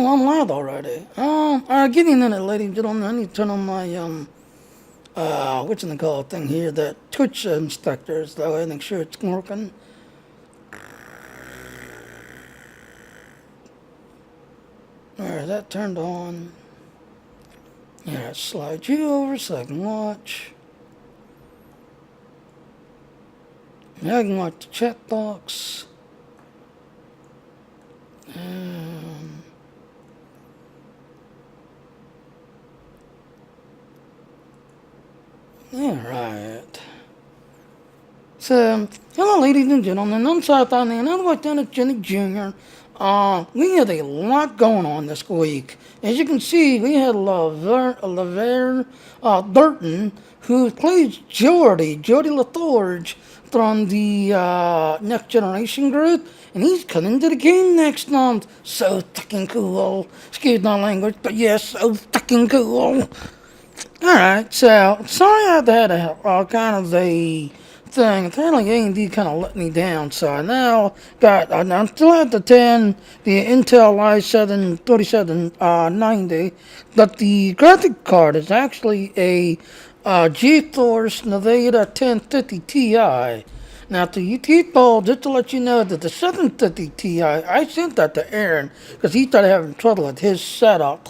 I'm live already. Getting in it, ladies and gentlemen. I need to turn on my, what's in the call thing here, that Twitch inspectors, that way I make sure it's working. Alright, that turned on. Yeah, slide you over so I can watch. Now I can watch the chat box. Alright. So, hello ladies and gentlemen, I'm South on there, and I'm Lieutenant Jenny Jr. We had a lot going on this week. As you can see, we had LeVar Burton, who plays Geordi LaForge from the Next Generation group, and he's coming to the game next month. So fucking cool. Excuse my language, but yes, so fucking cool. Alright, so, sorry I had a kind of a thing. Apparently A&D kind of let me down, so I now I still have the Intel i7 3790, but the graphic card is actually a GeForce Nevada 1050 Ti. Now, to you people, just to let you know that the 750 Ti, I sent that to Aaron, because he started having trouble with his setup.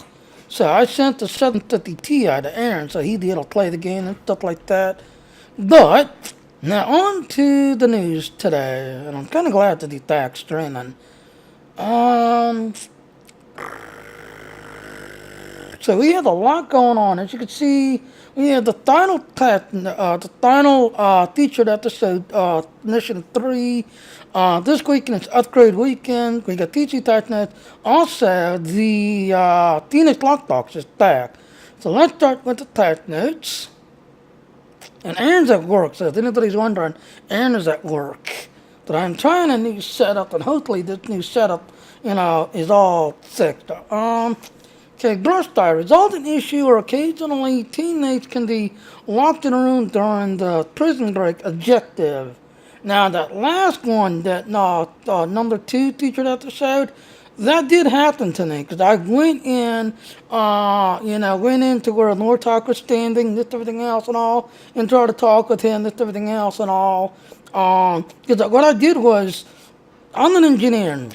So I sent the 750 Ti to Aaron so he'd be able to play the game and stuff like that. But, now on to the news today, and I'm kind of glad that the attack's streaming. So we had a lot going on. As you can see, we had the final featured episode, Mission 3. This weekend it's Upgrade Weekend. We got TG Titnet. Also, the Phoenix Lockbox is back. So let's start with the Tech Notes. And Aaron's at work, so if anybody's wondering, Aaron is at work. But I'm trying a new setup, and hopefully this new setup, is all fixed. Okay, Brushfire. Resulting issue or occasionally teammates can be locked in a room during the prison break objective. Now that last one that number 2 featured episode, that did happen to me because I went in, went into where Nortok was standing, this everything else and all, and tried to talk with him, this everything else and all. Because what I did was, I'm an engineer.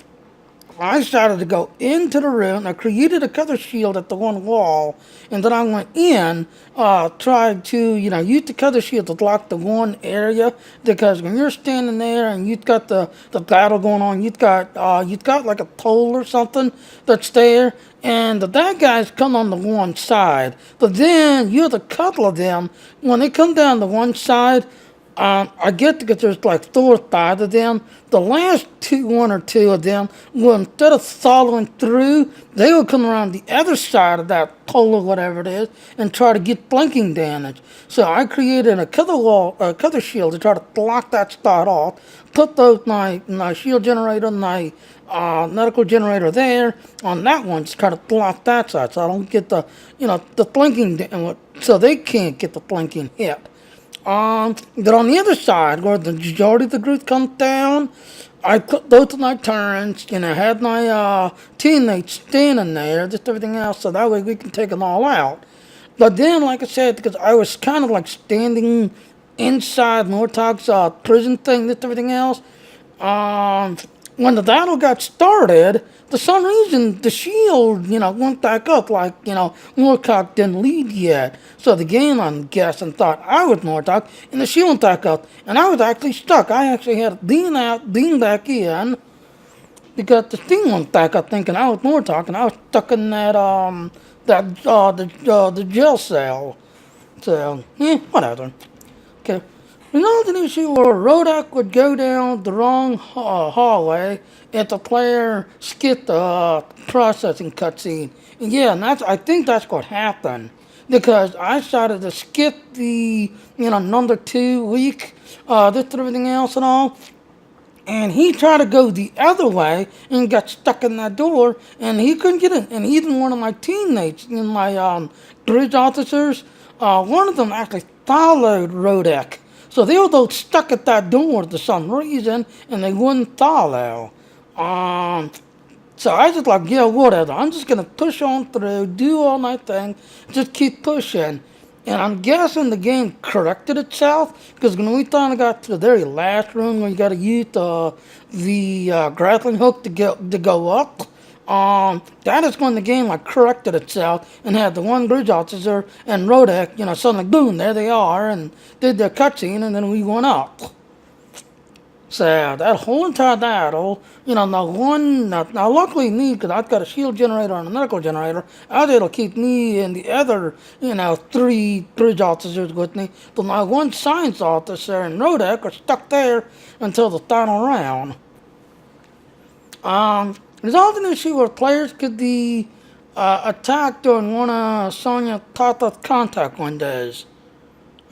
I decided to go into the room. I created a cover shield at the one wall, and then I went in, tried to, use the cover shield to block the one area, because when you're standing there and you've got the battle going on, you've got like a pole or something that's there, and the bad guys come on the one side, but then you have a couple of them, when they come down the one side, I get because there's like 4 or 5 of them. The last 1 or 2 of them, well, instead of following through, they will come around the other side of that pole or whatever it is and try to get flanking damage. So I created a cover shield to try to block that spot off. Put my shield generator, my medical generator there on that one to try to block that side, so I don't get the flanking, so they can't get the flanking hit. But on the other side, where the majority of the group comes down, I put both of my turrets, had my teammates standing there, just everything else, so that way we can take them all out. But then, like I said, because I was kind of like standing inside Nortok's prison thing, just everything else, when the battle got started, for some reason, the shield, went back up like, Nortok didn't lead yet. So the game, I'm guessing, thought I was Nortok, and the shield went back up, and I was actually stuck. I actually had to lean back in, because the thing went back up thinking I was Nortok, and I was stuck in that, the jail cell. So, whatever. Okay. Another issue where Rodak would go down the wrong hallway if the player skipped the processing cutscene. And yeah, and I think that's what happened. Because I started to skip the, number 2 week, this and everything else and all. And he tried to go the other way and got stuck in that door, and he couldn't get in. And even one of my teammates, my bridge officers, one of them actually followed Rodak. So they were both stuck at that door for some reason, and they wouldn't follow. So I just like, yeah, whatever. I'm just gonna push on through, do all my thing, just keep pushing. And I'm guessing the game corrected itself because when we finally got to the very last room where you got to use the grappling hook to go up, that is when the game like corrected itself and had the one bridge officer and Rodek, suddenly boom, there they are, and did their cutscene, and then we went up. So that whole entire battle, now luckily me, because I've got a shield generator and a medical generator, I was able to keep me and the other, three bridge officers with me. But my one science officer and Rodek are stuck there until the final round. There's often an issue where players could be attacked during one of Sonya Tata's contact windows.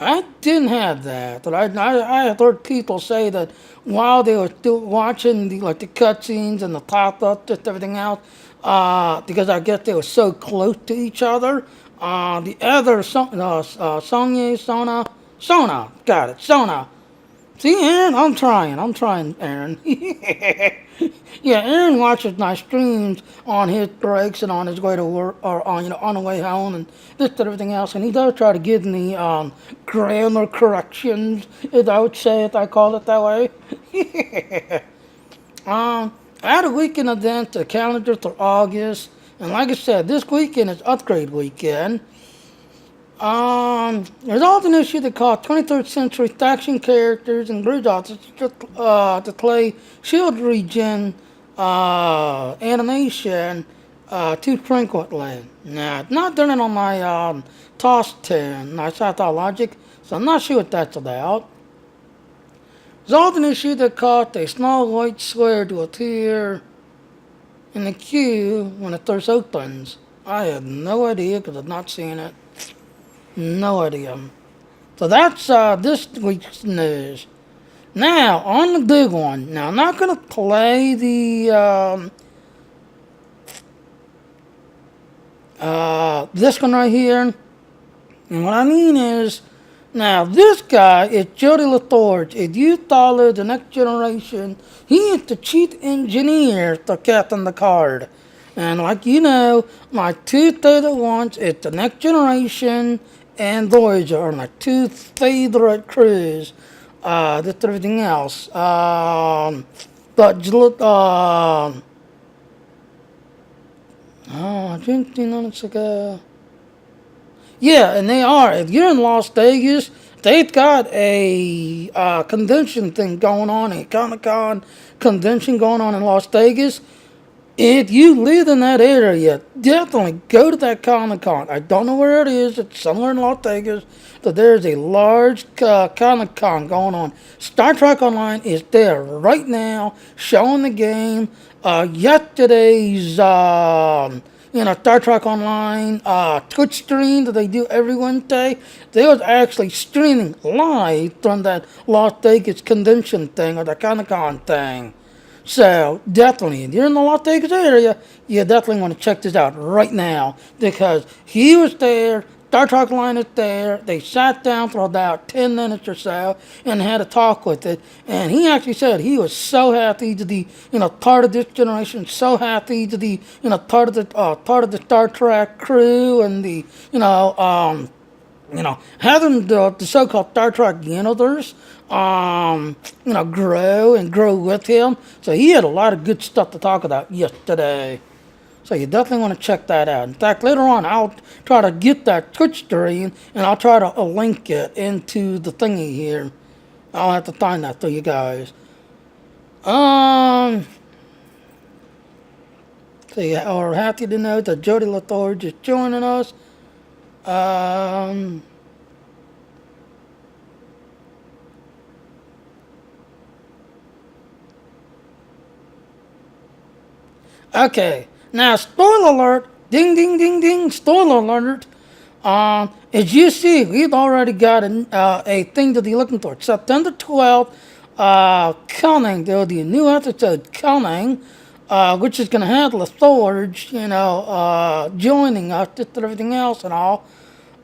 I didn't have that, but I heard people say that while they were still watching the cutscenes and the pop-up, just everything else, because I guess they were so close to each other. The other Sona, got it, Sona. See, Aaron, I'm trying, Aaron. Yeah, Aaron watches my streams on his breaks and on his way to work, or on the way home, and this and everything else. And he does try to give me grammar corrections, as I would say it. I call it that way. I had a weekend event, the calendar for August, and like I said, this weekend is upgrade weekend. There's also an issue that called 23rd century faction characters and bridge officers to play shield regen animation too frequently. Now, it's not done it on my TOS 10, my Satellite Logic, so I'm not sure what that's about. There's also an issue that caused a small white square to appear in the queue when the thirst opens. I have no idea because I've not seen it. No idea. So that's this week's news. Now, on the big one. Now, I'm not going to play this one right here. And what I mean is, now, this guy is Jody LaTorge. If you follow the next generation, he is the chief engineer for Captain Picard. And like you know, my two favorite ones is the next generation and Voyager are my two favorite crews. Just everything else. But I didn't minutes ago. Yeah, and they are. If you're in Las Vegas, they've got a convention thing going on, a Comic-Con convention going on in Las Vegas. If you live in that area, definitely go to that Comic-Con. I don't know where it is. It's somewhere in Las Vegas. But there's a large Comic-Con going on. Star Trek Online is there right now, showing the game. Yesterday's, Star Trek Online Twitch stream that they do every Wednesday, they was actually streaming live from that Las Vegas convention thing or the Comic-Con thing. So, definitely, if you're in the Las Vegas area, you definitely want to check this out right now because he was there, Star Trek Line is there, they sat down for about 10 minutes or so and had a talk with it, and he actually said he was so happy to be, part of this generation, so happy to be, part of the Star Trek crew and the, having the so-called Star Trek universe, grow and grow with him. So he had a lot of good stuff to talk about yesterday. So you definitely want to check that out. In fact, later on, I'll try to get that Twitch stream and I'll try to link it into the thingy here. I'll have to find that for you guys. So you are happy to know that Jody LaTorge is joining us. Okay, now spoiler alert, ding ding ding ding, spoiler alert. As you see, we've already got a thing to be looking for. September 12th, coming, there'll be a new episode coming, which is going to have LaTorge, joining us, just everything else and all.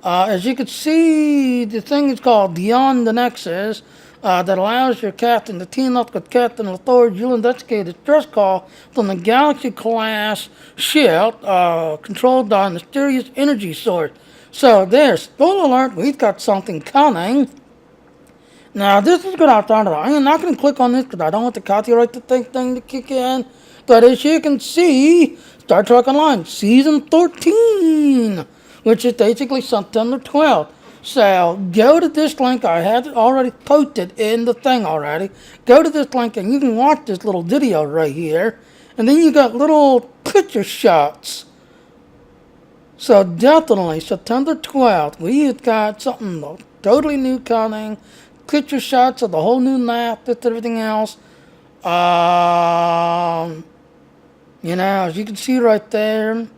As you can see, the thing is called Beyond the Nexus. that allows your captain to team up with Captain LeVar you'll investigate a stress call from the Galaxy-class ship controlled by a mysterious energy source. So there, spoiler alert, we've got something coming. Now, this is good alternative. I am not going to click on this because I don't want the copyright thing to kick in. But as you can see, Star Trek Online Season 13, which is basically September 12th. So go to this link. I had it already posted in the thing already. Go to this link and you can watch this little video right here. And then you got little picture shots. So definitely September 12th, we've got something totally new coming. Picture shots of the whole new map, with everything else. As you can see right there,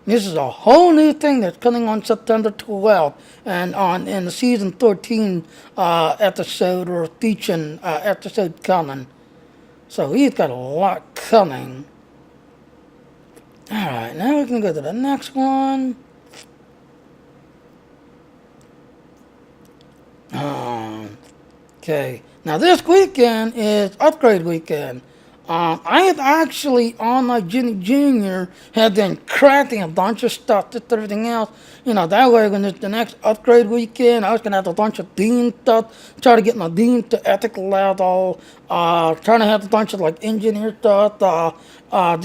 this is a whole new thing that's coming on September 12th and in the season 13 episode or featuring episode coming. So we've got a lot coming. Alright, now we can go to the next one. Okay, now this weekend is upgrade weekend. I had actually, on my Jimmy Jr., had been crafting a bunch of stuff, just everything else. That way when it's the next upgrade weekend, I was going to have a bunch of Dean stuff, try to get my Dean to ethical level, trying to have a bunch of, engineer stuff, to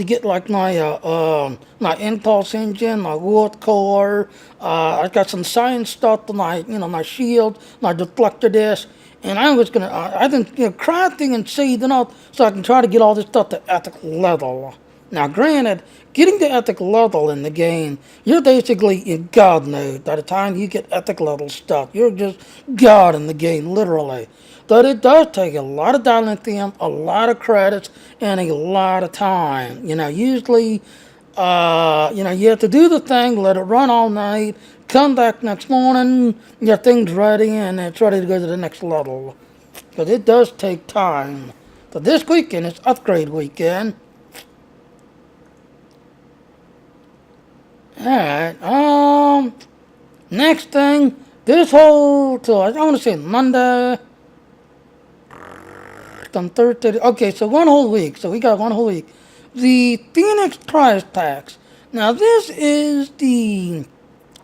get, my impulse engine, my warp core. I got some science stuff to my shield, my deflector disc. And I've been crafting and saving up so I can try to get all this stuff to ethical level. Now, granted, getting to ethical level in the game, you're basically in God mode. By the time you get ethical level stuff, you're just God in the game, literally. But it does take a lot of dilithium, a lot of credits, and a lot of time. Usually, you have to do the thing, let it run all night, come back next morning, your thing's ready, and it's ready to go to the next level. But it does take time. So this weekend is upgrade weekend. Alright, next thing, so I want to say Monday, on Thursday, okay, so one whole week, so we got one whole week. The Phoenix Prize Tax. Now this is the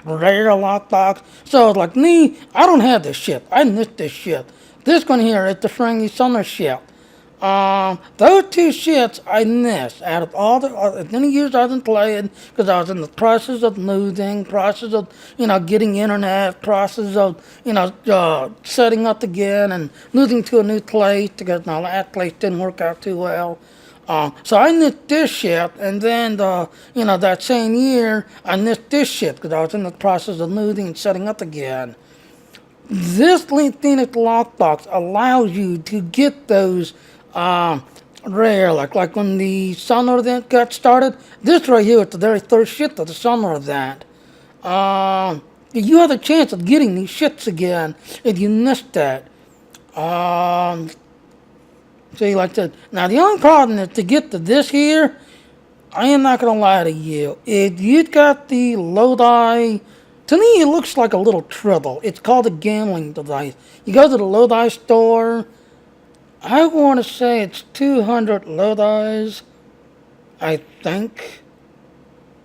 rare lockbox. So like me, I don't have this ship. I missed this ship. This one here is the Frankie Summer ship. Those two ships I missed out of all the many years I've been playing because I was in the process of moving, process of getting internet, process of setting up again and moving to a new place because my last place didn't work out too well. So I missed this ship, and then that same year I missed this ship because I was in the process of moving and setting up again. This Phoenix lockbox allows you to get those rare, like when the summer event got started. This right here is the very first ship of the summer event. You have a chance of getting these ships again if you missed that. See, like that. Now, the only problem is to get to this here, I am not going to lie to you. If you've got the Lodi, to me it looks like a little triple. It's called a gambling device. You go to the Lodi store, I want to say it's 200 Lodis, I think.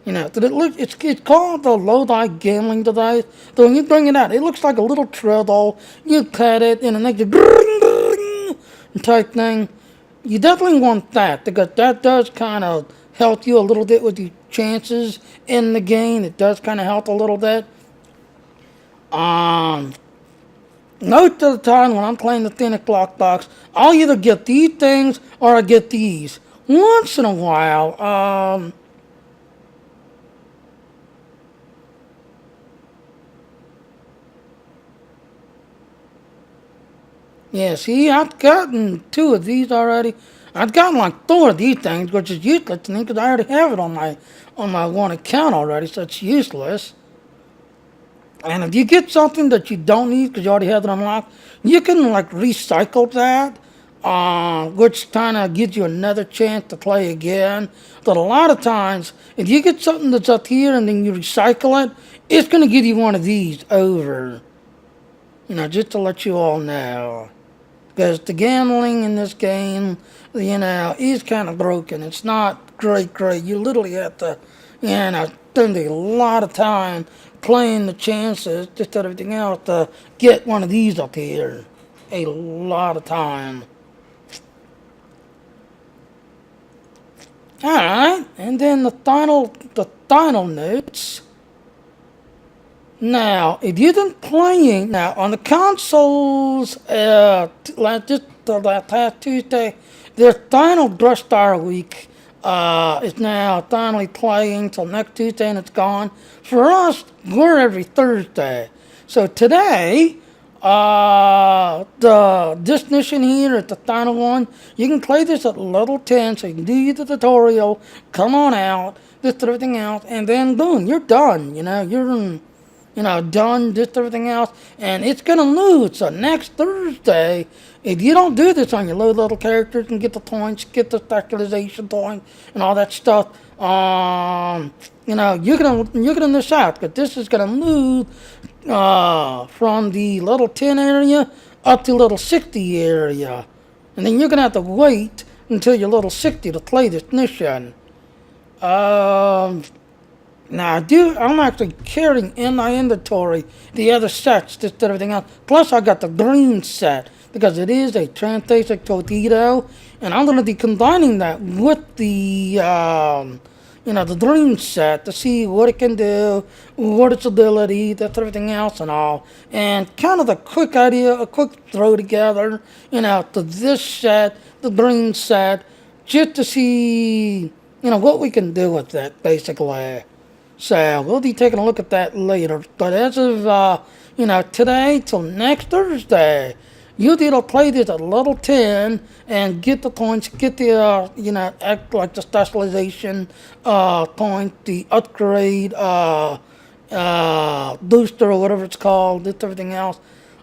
It's called the Lodi gambling device. So when you bring it out, it looks like a little treble. You pet it, and it makes a type thing. You definitely want that because that does kind of help you a little bit with your chances in the game. It does kind of help a little bit. Most of the time when I'm playing the Phoenix lockbox, I'll either get these things or I get these. Once in a while, yeah, see, I've gotten 2 of these already. I've gotten like 4 of these things, which is useless to me because I already have it on my one account already, so it's useless. And if you get something that you don't need because you already have it unlocked, you can recycle that, which kind of gives you another chance to play again. But a lot of times, if you get something that's up here and then you recycle it, it's going to give you one of these over. Just to let you all know. because the gambling in this game, is kind of broken. It's not great. You literally have to, spend a lot of time playing the chances, just everything else, to get one of these up here. A lot of time. Alright, and then the final notes. Now, if you've been playing, now on the consoles, just last Tuesday, their final Brushfire week is now finally playing till next Tuesday and it's gone. For us, we're every Thursday. So today, this mission here is the final one. You can play this at level 10, so you can do the tutorial, come on out, just everything else, and then boom, you're done. You're done, just everything else, and it's gonna lose. So next Thursday, if you don't do this on your low level characters and get the points, get the specialization points, and all that stuff, you're gonna miss out, because this is gonna move from the level 10 area up to level 60 area, and then you're gonna have to wait until you're level 60 to play this mission. Now, I'm actually carrying in my inventory the other sets, just everything else. Plus, I got the green set, because it is a transbasic torpedo, and I'm going to be combining that with the green set to see what it can do, what its ability, that's everything else and all. And kind of a quick throw together, to this set, the green set, just to see, what we can do with it, basically. So we'll be taking a look at that later. But as of, today till next Thursday, you'll be able to play this at level 10 and get the points, get the, like the specialization point, the upgrade booster or whatever it's called, just everything else.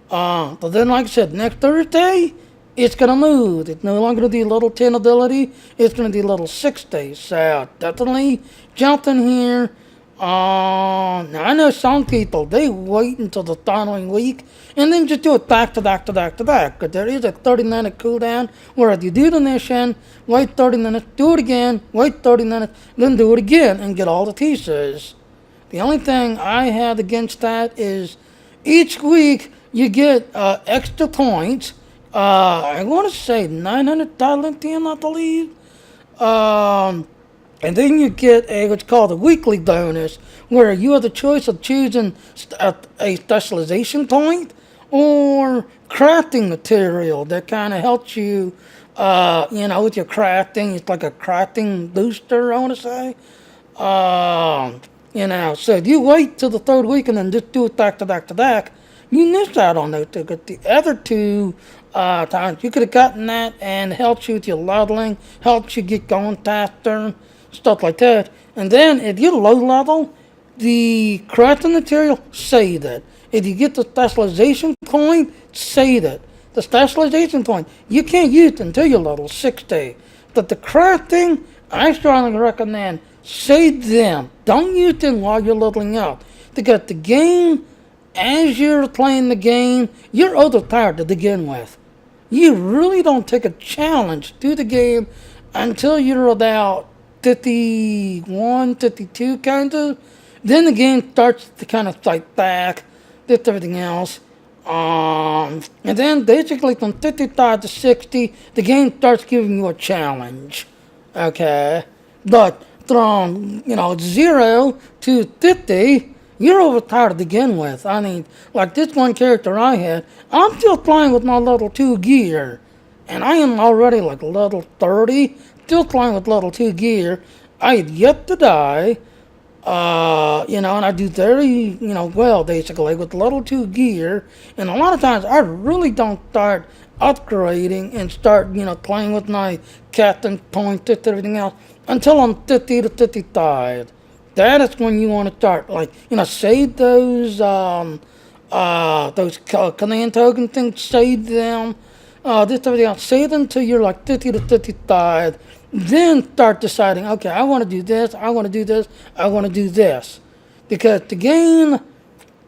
But then, like I said, next Thursday, it's going to move. It's no longer going to be level 10 ability. It's going to be level 60. So definitely jump in here. Now I know some people, they wait until the following week and then just do it back to back. Because there is a 30-minute cooldown where if you do the mission, wait 30 minutes, do it again, wait 30 minutes, then do it again and get all the pieces. The only thing I have against that is each week you get extra points. I want to say 900 talent, I believe. And then you get what's called a weekly bonus, where you have the choice of choosing a specialization point or crafting material that kind of helps you, with your crafting. It's like a crafting booster, I want to say. So if you wait till the third week and then just do it back to back, you miss out on those two. But the other two times, you could have gotten that, and helps you with your leveling, helps you get going faster, stuff like that. And then if you're low level, the crafting material, save it. If you get the specialization point, save it. The specialization point, you can't use it until you're level 60. But the crafting, I strongly recommend save them. Don't use them while you're leveling up. Because the game, as you're playing the game, you're overpowered to begin with. You really don't take a challenge through the game until you're about 51, 52 kind of. Then the game starts to kind of fight back, just everything else. And then basically from 55 to 60, the game starts giving you a challenge. Okay? But from, 0 to 50, you're overpowered to begin with. I mean, like this one character I had, I'm still playing with my level 2 gear. And I am already like level 30. Still playing with level 2 gear. I have yet to die, and I do very, well, basically, with level 2 gear. And a lot of times, I really don't start upgrading and start, playing with my captain points and everything else until I'm 50 to 55. That is when you want to start, save those command token things, save them. This everything else, save them till you're like 50 to 55, then start deciding, okay, I want to do this, I want to do this, I want to do this. Because the game,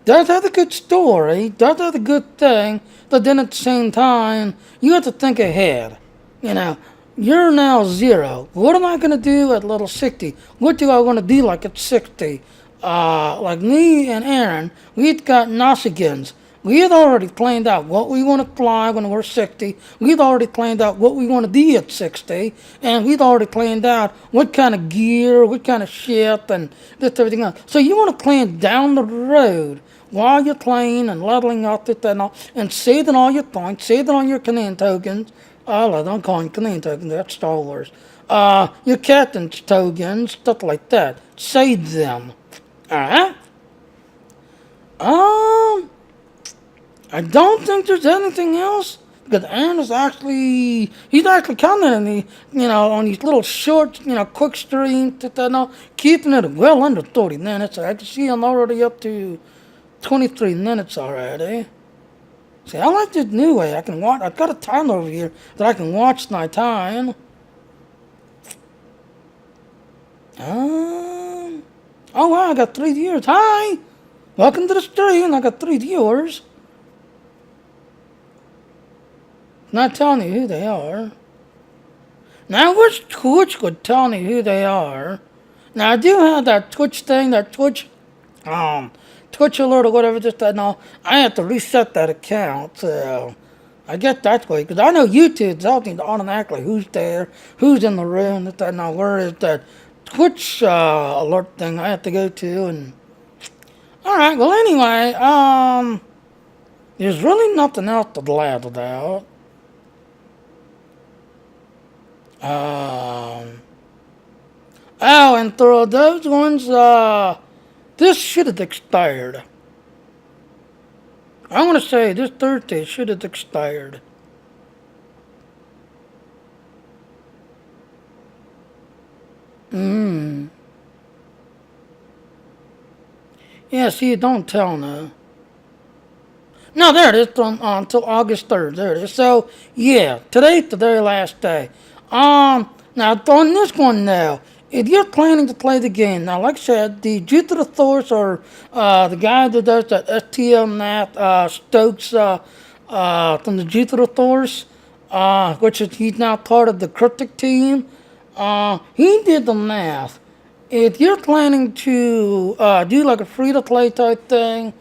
does have a good story, does have a good thing, but then at the same time, you have to think ahead. You know, you're now 0. What am I going to do at level 60? What do I want to do like at 60? Like me and Aaron, we'd got Nausigans. We had already planned out what we want to fly when we're 60. We'd already planned out what we want to do at 60. And we'd already planned out what kind of gear, what kind of ship, and this, everything else. So you want to plan down the road while you're playing and leveling up it and all, and saving all your points, saving all your command tokens. I don't call them command tokens, that's Star Wars. Your captain's tokens, stuff like that. Save them. Alright? I don't think there's anything else. Because Aaron is he's actually commenting on these little short, quick streams, keeping it well under 30 minutes. I can see I'm already up to 23 minutes already. See, I like this new way. I can watch. I've got a timer over here that I can watch my time. Oh wow, I got 3 viewers. Hi! Welcome to the stream. I got 3 viewers. Not telling you who they are. Now, which Twitch would tell me who they are? Now, I do have that Twitch thing, Twitch alert or whatever, just that. No, I have to reset that account. So I get that way because I know YouTube tells me automatically who's there, who's in the room. That now where is that Twitch alert thing I have to go to? And all right, well anyway, there's really nothing else to blab about. And for those ones, this should have expired. I want to say this Thursday should have expired. Yeah, see, you don't tell now. No, there it is until August 3rd. There it is. So, yeah, today's the very last day. Now, on this one now, if you're planning to play the game, now, like I said, the Jupiter Thors or the guy that does that STL Nat Stokes from the Jupiter Thors, which is he's now part of the Cryptic team, he did the math. If you're planning to do like a free-to-play type thing,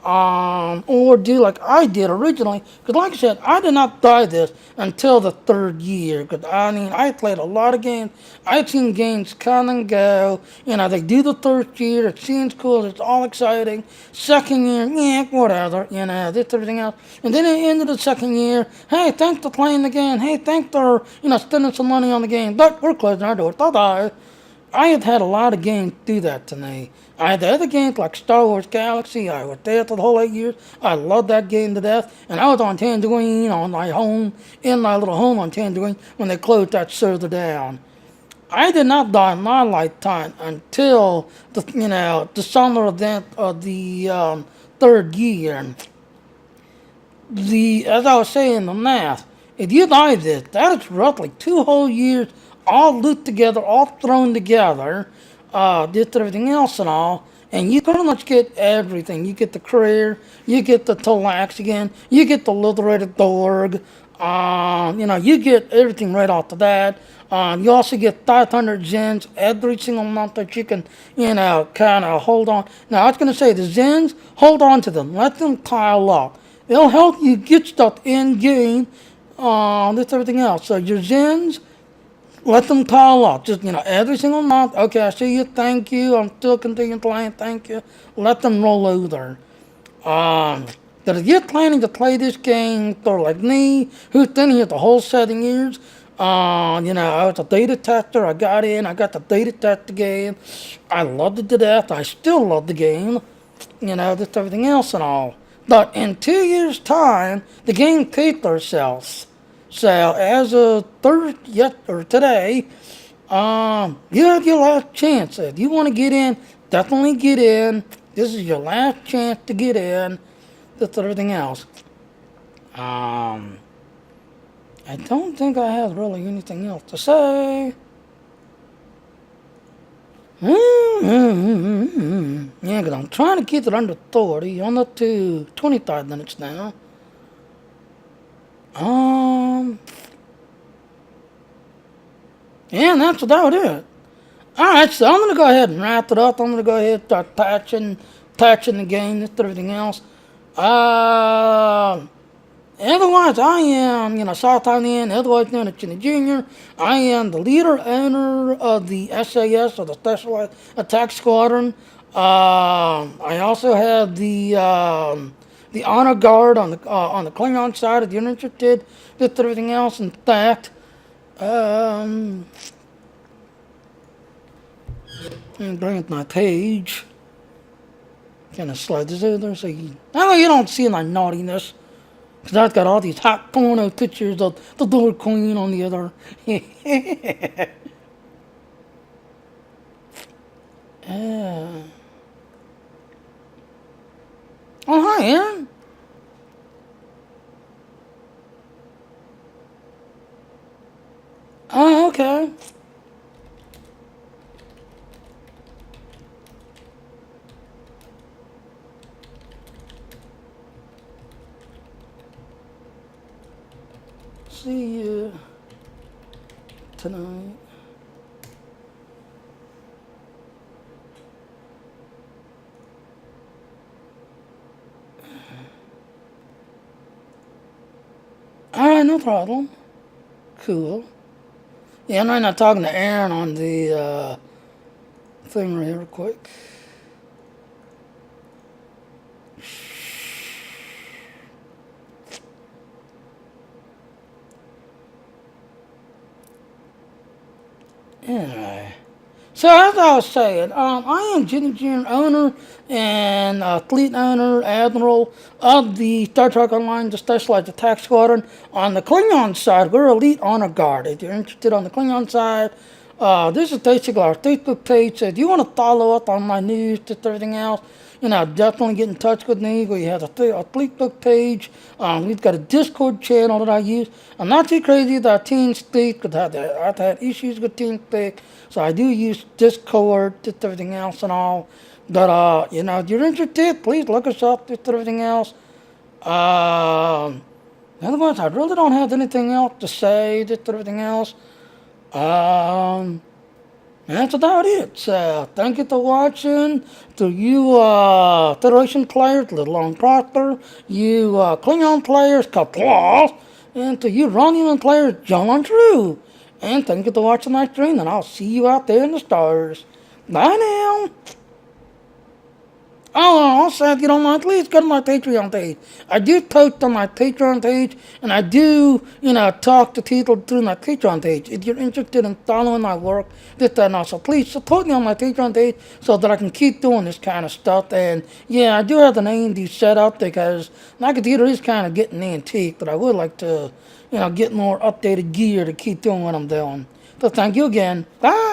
or do like I did originally, because like I said, I did not buy this until the 3rd year, because I played a lot of games. I've seen games come and go, they do the 3rd year, it seems cool, it's all exciting. 2nd year, yeah, whatever, this, everything else. And then at the end of the 2nd year, hey, thanks for playing the game, hey, thanks for, spending some money on the game, but we're closing our doors, bye-bye. I have had a lot of games do that to me. I had the other games like Star Wars Galaxy. I was there for the whole 8 years. I loved that game to death. And I was on Tangerine on my home, in my little home on Tangerine, when they closed that server down. I did not die in my lifetime until the summer event of the 3rd year. As I was saying, the math. If you buy this, that is roughly 2 whole years all looped together, all thrown together, just everything else and all, and you pretty much get everything. You get the career, you get the Talax again, you get the Liberated Dorg, you get everything right off the bat. You also get 500 Zens every single month that you can, kind of hold on. Now, I was going to say, the Zens, hold on to them. Let them pile up. It'll help you get stuff in-game, this everything else. So your Zens, let them call up. Just, every single month. Okay, I see you. Thank you. I'm still continuing playing. Thank you. Let them roll over. But if you're planning to play this game for like me, who's been here the whole 7 years, I was a beta tester. I got in. I got the beta test the game. I loved it to death. I still love the game. Just everything else and all. But in 2 years' time, the game paid for itself. So as of today, you have your last chance. If you want to get in, definitely get in. This is your last chance to get in. That's everything else. I don't think I have really anything else to say. Yeah, 'cause I'm trying to keep it under 30. I'm up to 25 minutes now. Um, yeah, and that's about it. Alright, so I'm going to go ahead and wrap it up. I'm going to go ahead and start patching the game, and everything else. Uh, Otherwise, I am, Southland, otherwise known as Jimmy Jr. I am the leader, owner of the SAS, or the Specialized Attack Squadron. I also have the honor guard on the Klingon side. If you're interested, with everything else. In fact, let me bring up my page. Kind of slide this over so you don't see my naughtiness. Because I've got all these hot porno pictures of the Lord Queen on the other. uh, oh, hi, Aaron. Oh, okay. See you tonight. Alright, no problem. Cool. Yeah, I'm right now talking to Aaron on the thing right here real quick. Anyway. So as I was saying, I am Jimmy Jr. owner and fleet owner, admiral of the Star Trek Online, the Specialized Attack Squadron. On the Klingon side, we're Elite Honor Guard. If you're interested on the Klingon side, this is basically our Facebook page. So if you want to follow up on my news, just everything else, definitely get in touch with me. We have a Facebook page. We've got a Discord channel that I use. I'm not too crazy about TeamSpeak because I've had issues with TeamSpeak. So I do use Discord, just everything else and all. But, if you're interested, please look us up, just everything else. Otherwise, I really don't have anything else to say, just everything else. That's about it. So, thank you for watching. To you Federation players, Little Long Prosper. You Klingon players, Kaplas. And to you Romulan players, John True. And thank you for watching my stream, and I'll see you out there in the stars. Bye now. Oh, also, if you don't mind, please go to my Patreon page. I do post on my Patreon page, and I do, talk to people through my Patreon page. If you're interested in following my work, this, that, and also, please support me on my Patreon page so that I can keep doing this kind of stuff. And, yeah, I do have the name set up because my computer is kind of getting antique, but I would like to, get more updated gear to keep doing what I'm doing. So thank you again. Bye!